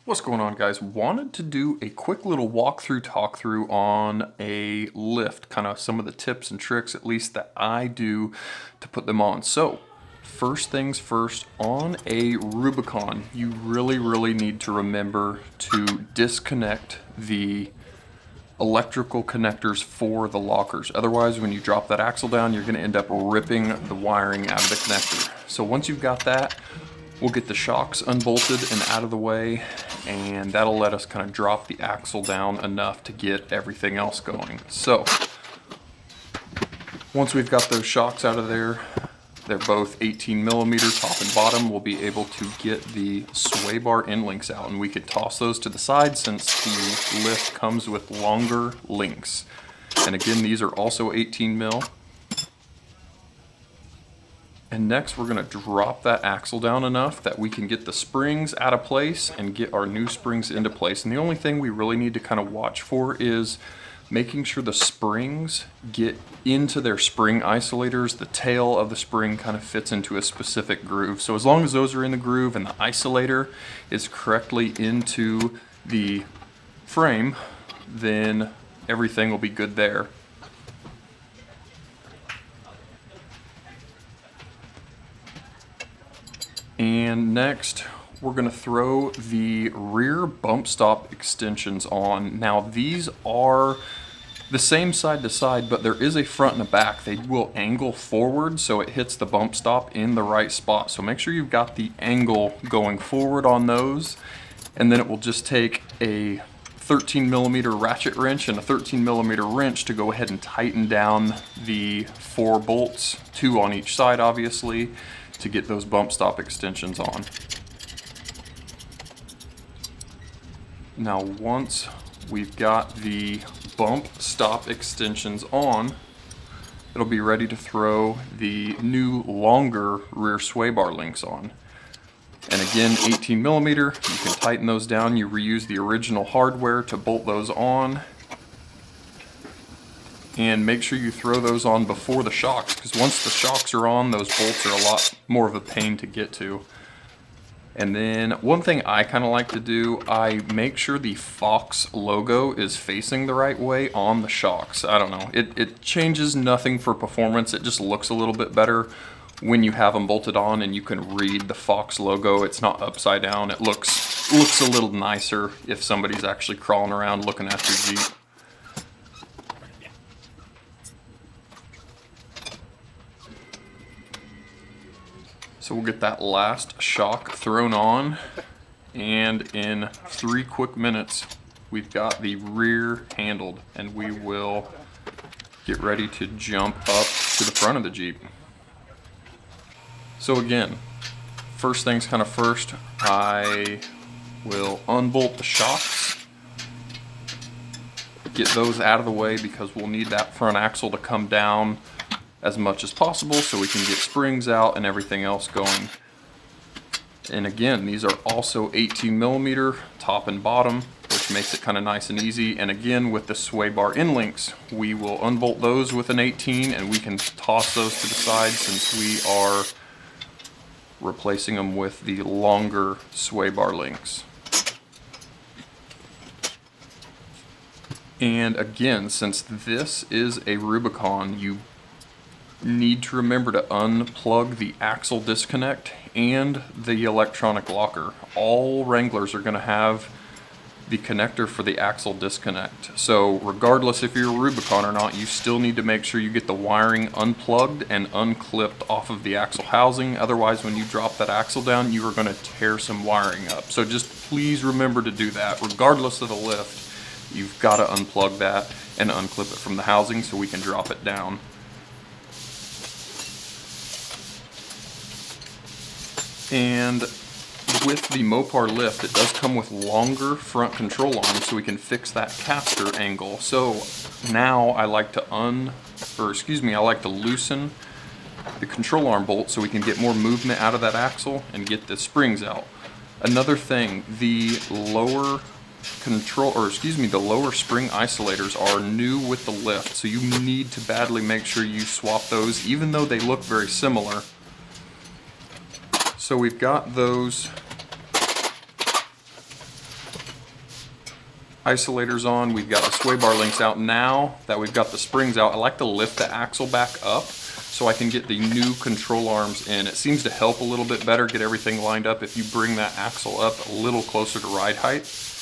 What's going on, guys? Wanted to do a quick little walkthrough, talk through on a lift, kind of some of the tips and tricks, at least that I do to put them on. So first things first, on a Rubicon, you really need to remember to disconnect the electrical connectors for the lockers. Otherwise, when you drop that axle down, you're going to end up ripping the wiring out of the connector. So once you've got that, we'll get the shocks unbolted and out of the way, and that'll let us kind of drop the axle down enough to get everything else going. So once we've got those shocks out of there, they're both 18 millimeter top and bottom, we'll be able to get the sway bar end links out, and we could toss those to the side since the lift comes with longer links. And again, these are also 18 mil. And next we're going to drop that axle down enough that we can get the springs out of place and get our new springs into place. And the only thing we really need to kind of watch for is making sure the springs get into their spring isolators. The tail of the spring kind of fits into a specific groove. So as long as those are in the groove and the isolator is correctly into the frame, then everything will be good there. And next, we're going to throw the rear bump stop extensions on. Now, these are the same side to side, but there is a front and a back. They will angle forward so it hits the bump stop in the right spot. So make sure you've got the angle going forward on those. And then it will just take a 13 millimeter ratchet wrench and a 13 millimeter wrench to go ahead and tighten down the 4 bolts, 2 on each side obviously, to get those bump stop extensions on. Now once we've got the bump stop extensions on, it'll be ready to throw the new longer rear sway bar links on. And again, 18 millimeter, you can tighten those down. You reuse the original hardware to bolt those on. And make sure you throw those on before the shocks, because once the shocks are on, those bolts are a lot more of a pain to get to. And then one thing I kind of like to do, I make sure the Fox logo is facing the right way on the shocks. I don't know, it changes nothing for performance. It just looks a little bit better when you have them bolted on and you can read the Fox logo. It's not upside down. It looks a little nicer if somebody's actually crawling around looking at your Jeep. So we'll get that last shock thrown on, and in 3 quick minutes, we've got the rear handled, and we will get ready to jump up to the front of the Jeep. So again, first things kind of first, I will unbolt the shocks, get those out of the way because we'll need that front axle to come down as much as possible so we can get springs out and everything else going. And again, these are also 18 millimeter top and bottom, which makes it kind of nice and easy. And again, with the sway bar end links, we will unbolt those with an 18 and we can toss those to the side since we are replacing them with the longer sway bar links. And again, since this is a Rubicon, you need to remember to unplug the axle disconnect and the electronic locker. All Wranglers are going to have the connector for the axle disconnect. So regardless if you're a Rubicon or not, you still need to make sure you get the wiring unplugged and unclipped off of the axle housing. Otherwise, when you drop that axle down, you are going to tear some wiring up. So just please remember to do that. Regardless of the lift, you've got to unplug that and unclip it from the housing so we can drop it down. And with the Mopar lift, it does come with longer front control arms so we can fix that caster angle. So now I like to loosen the control arm bolt so we can get more movement out of that axle and get the springs out. Another thing, the lower spring isolators are new with the lift, so you need to badly make sure you swap those, even though they look very similar. So we've got those isolators on. We've got the sway bar links out. Now that we've got the springs out, I like to lift the axle back up so I can get the new control arms in. It seems to help a little bit better get everything lined up if you bring that axle up a little closer to ride height.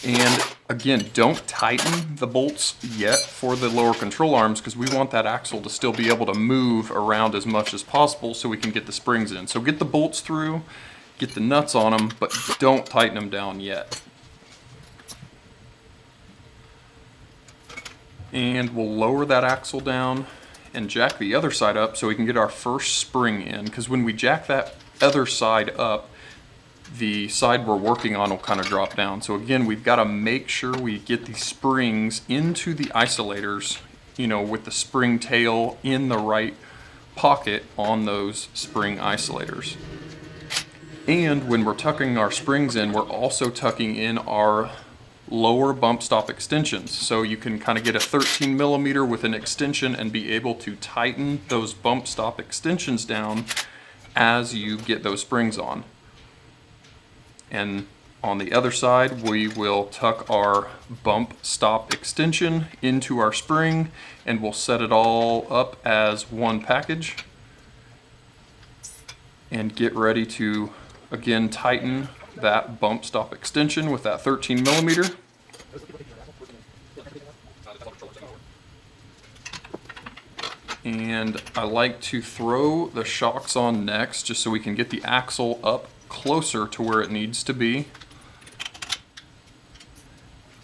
And again, don't tighten the bolts yet for the lower control arms because we want that axle to still be able to move around as much as possible so we can get the springs in. So get the bolts through, get the nuts on them, but don't tighten them down yet. And we'll lower that axle down and jack the other side up so we can get our first spring in, because when we jack that other side up, the side we're working on will kind of drop down. So again, we've got to make sure we get these springs into the isolators, you know, with the spring tail in the right pocket on those spring isolators. And when we're tucking our springs in, we're also tucking in our lower bump stop extensions. So you can kind of get a 13 millimeter with an extension and be able to tighten those bump stop extensions down as you get those springs on. And on the other side, we will tuck our bump stop extension into our spring and we'll set it all up as one package and get ready to again tighten that bump stop extension with that 13 millimeter. And I like to throw the shocks on next just so we can get the axle up closer to where it needs to be.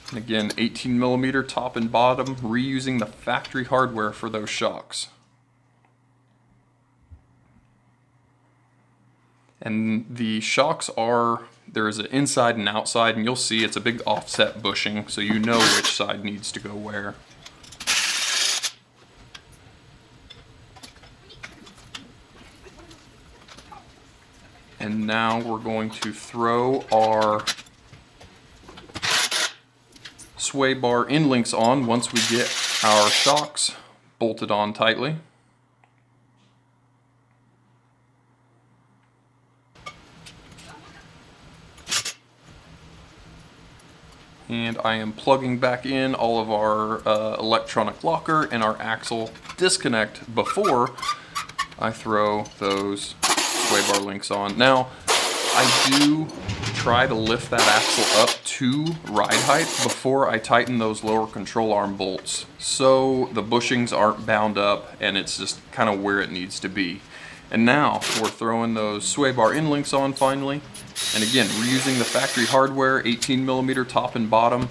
And again, 18 millimeter top and bottom, reusing the factory hardware for those shocks. And the shocks are, there is an inside and outside, and you'll see it's a big offset bushing, so you know which side needs to go where. And now we're going to throw our sway bar end links on once we get our shocks bolted on tightly. And I am plugging back in all of our electronic locker and our axle disconnect before I throw those sway bar links on. Now, I do try to lift that axle up to ride height before I tighten those lower control arm bolts, so the bushings aren't bound up and it's just kind of where it needs to be. And now we're throwing those sway bar end links on finally. And again, reusing the factory hardware, 18 millimeter top and bottom,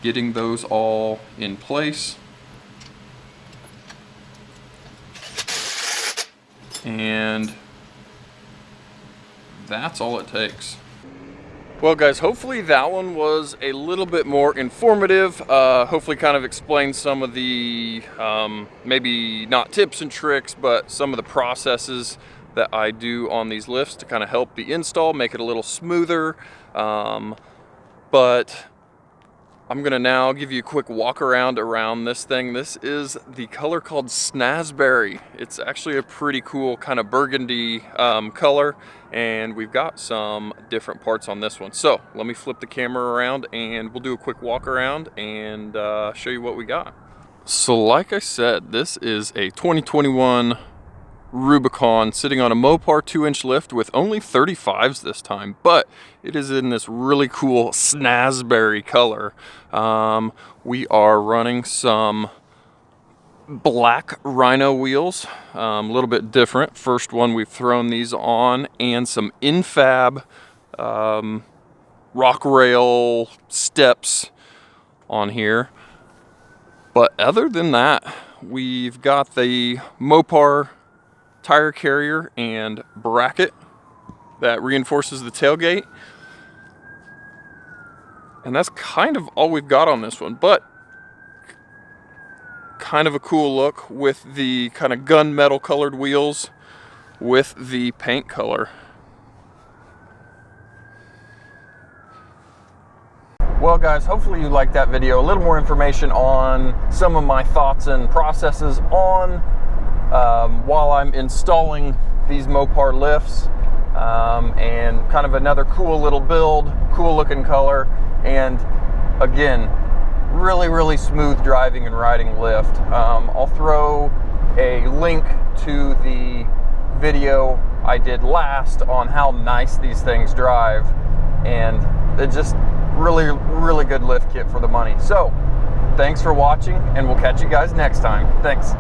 getting those all in place. And that's all it takes. Well guys, hopefully that one was a little bit more informative. Hopefully kind of explained some of the, maybe not tips and tricks, but some of the processes that I do on these lifts to kind of help the install, make it a little smoother. But I'm gonna now give you a quick walk around this thing. This is the color called Snazberry. It's actually a pretty cool kind of burgundy color, and we've got some different parts on this one. So let me flip the camera around and we'll do a quick walk around and show you what we got. So like I said, this is a 2021 Rubicon sitting on a Mopar 2-inch lift with only 35's this time, but it is in this really cool Snazberry color. We are running some black Rhino wheels, a little bit different. First one we've thrown these on, and some infab rock rail steps on here. But other than that, we've got the Mopar tire carrier and bracket that reinforces the tailgate, and that's kind of all we've got on this one, but kind of a cool look with the kind of gunmetal colored wheels with the paint color. Well guys, hopefully you liked that video. A little more information on some of my thoughts and processes on while I'm installing these Mopar lifts, and kind of another cool little build, cool looking color, and again, really smooth driving and riding lift. I'll throw a link to the video I did last on how nice these things drive, and it's just really good lift kit for the money. So thanks for watching, and we'll catch you guys next time. Thanks.